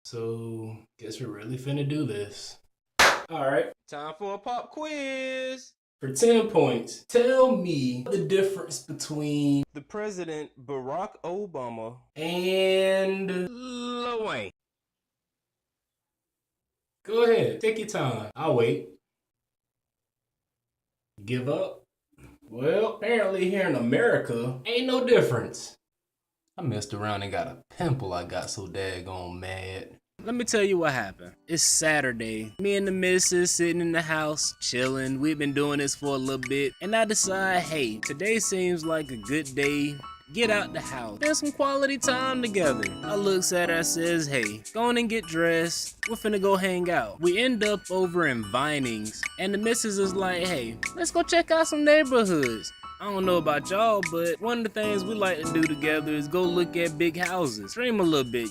So, guess we're really finna do this. Alright, Time for a pop quiz. for 10 points, tell me the difference between The President Barack Obama and... Lil Wayne. Go ahead, take your time. I'll wait. Give up? Well, apparently here in America, ain't no difference. I messed around and got a pimple. I got so daggone mad. Let me tell you what happened. It's Saturday. Me and the missus sitting in the house, chilling. We've been doing this for a little bit. And I decide, hey, today seems like a good day. Get out the house. Spend some quality time together. I looks at her, I says, hey, go on and get dressed. We're finna go hang out. We end up over in Vinings. And the missus is like, hey, let's go check out some neighborhoods. I don't know about y'all, but one of the things we like to do together is go look at big houses. Dream a little bit.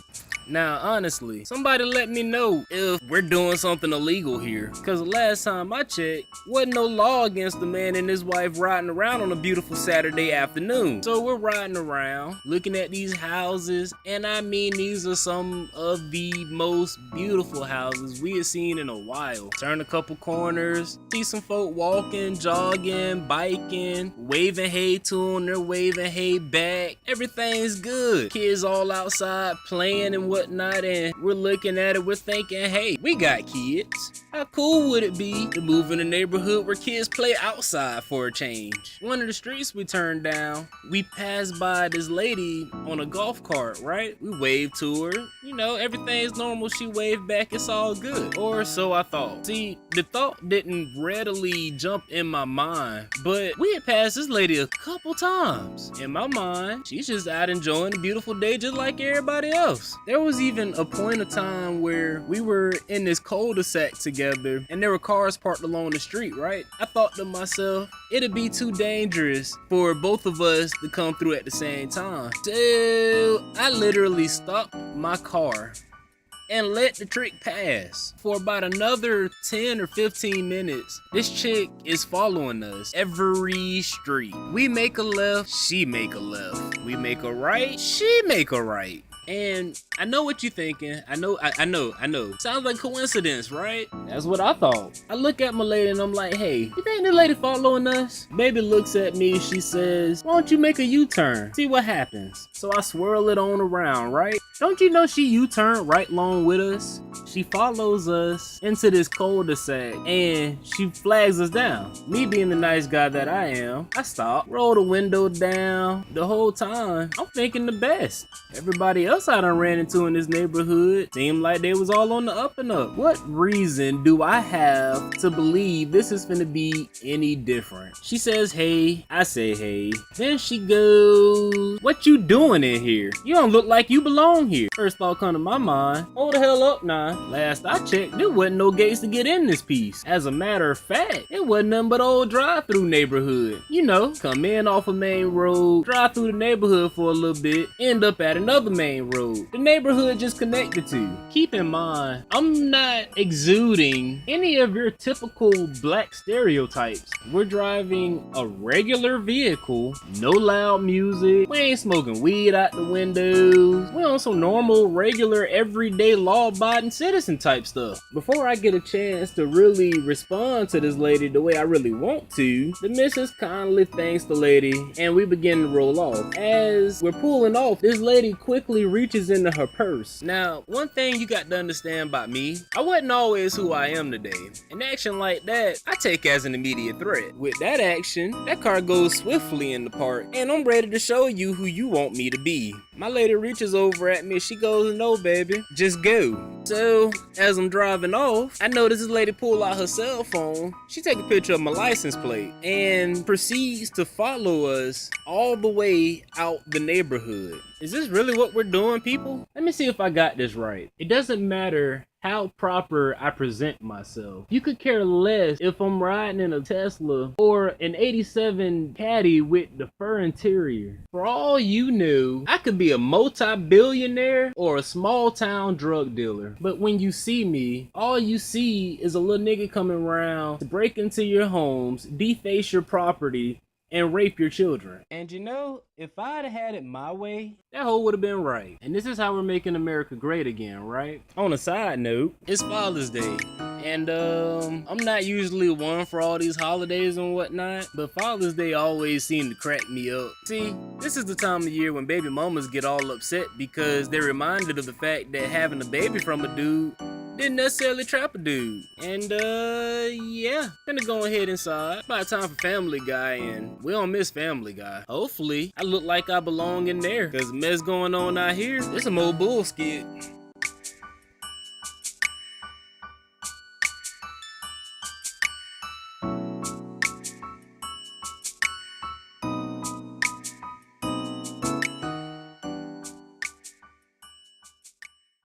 Now, honestly, somebody let me know if we're doing something illegal here. Cause the last time I checked, wasn't no law against the man and his wife riding around on a beautiful Saturday afternoon. So we're riding around, looking at these houses, and I mean these are some of the most beautiful houses we have seen in a while. Turn a couple corners, see some folk walking, jogging, biking, waving hey to them, they're waving hey back. Everything's good. Kids all outside playing and whatnot, and we're looking at it, we're thinking, hey, we got kids. How cool would it be to move in a neighborhood where kids play outside for a change? One of the streets we turned down, we passed by this lady on a golf cart, right? We waved to her. You know, everything's normal. She waved back. It's all good. Or so I thought. See, the thought didn't readily jump in my mind, but we had passed this lady a couple times. In my mind, she's just out enjoying a beautiful day just like everybody else. There was even a point of time where we were in this cul-de-sac together and there were cars parked along the street, right? I thought to myself, it'd be too dangerous for both of us to come through at the same time. So I literally stopped my car and let the trick pass. For about another 10 or 15 minutes, this chick is following us every street. We make a left, she make a left. We make a right, she make a right. And I know what you're thinking. I know. Sounds like coincidence, right? That's what I thought. I look at my lady and I'm like, hey, you think the lady following us? Baby looks at me, she says, why don't you make a U-turn? See what happens. So I swirl it on around, right? Don't you know she U-turned right along with us? She follows us into this cul-de-sac and she flags us down. Me being the nice guy that I am, I stop, roll the window down. The whole time, I'm thinking the best. Everybody else I done ran into in this neighborhood seemed like they was all on the up and up. What reason do I have to believe this is finna be any different? She says, hey, I say, hey. Then she goes, what you doing in here? You don't look like you belong here. First thought come to my mind, hold the hell up now. Last I checked, there wasn't no gates to get in this piece. As a matter of fact, it wasn't nothing but old drive-through neighborhood. You know, come in off a main road, drive through the neighborhood for a little bit, end up at another main road. The neighborhood just connected to. Keep in mind, I'm not exuding any of your typical black stereotypes. We're driving a regular vehicle, no loud music, we ain't smoking weed out the windows, we on some normal, regular, everyday, law-abiding citizen type stuff. Before I get a chance to really respond to this lady the way I really want to, the missus kindly thanks the lady and we begin to roll off. As we're pulling off, this lady quickly reaches into her purse. Now, one thing you got to understand about me, I wasn't always who I am today. An action like that, I take as an immediate threat. With that action, that car goes swiftly in the park, and I'm ready to show you who you want me to be. My lady reaches over at me, she goes, no baby, just go. So, as I'm driving off, I notice this lady pull out her cell phone, she take a picture of my license plate, and proceeds to follow us all the way out the neighborhood. Is this really what we're doing, people? Let me see if I got this right. It doesn't matter how proper I present myself. You could care less if I'm riding in a Tesla or an 87 Caddy with the fur interior. For all you know, I could be a multi-billionaire or a small town drug dealer. But when you see me, all you see is a little nigga coming around to break into your homes, deface your property, and rape your children. And you know, if I'd had it my way, That hoe would have been right. And this is how we're making America great again, right? On a side note, it's Father's Day. And I'm not usually one for all these holidays and whatnot, but Father's Day always seemed to crack me up. See, this is the time of year when baby mamas get all upset because they're reminded of the fact that having a baby from a dude didn't necessarily trap a dude. And yeah, gonna go ahead inside. About time for Family Guy, and we don't miss Family Guy. Hopefully, I look like I belong in there, cause the mess going on out here, it's some old bullshit.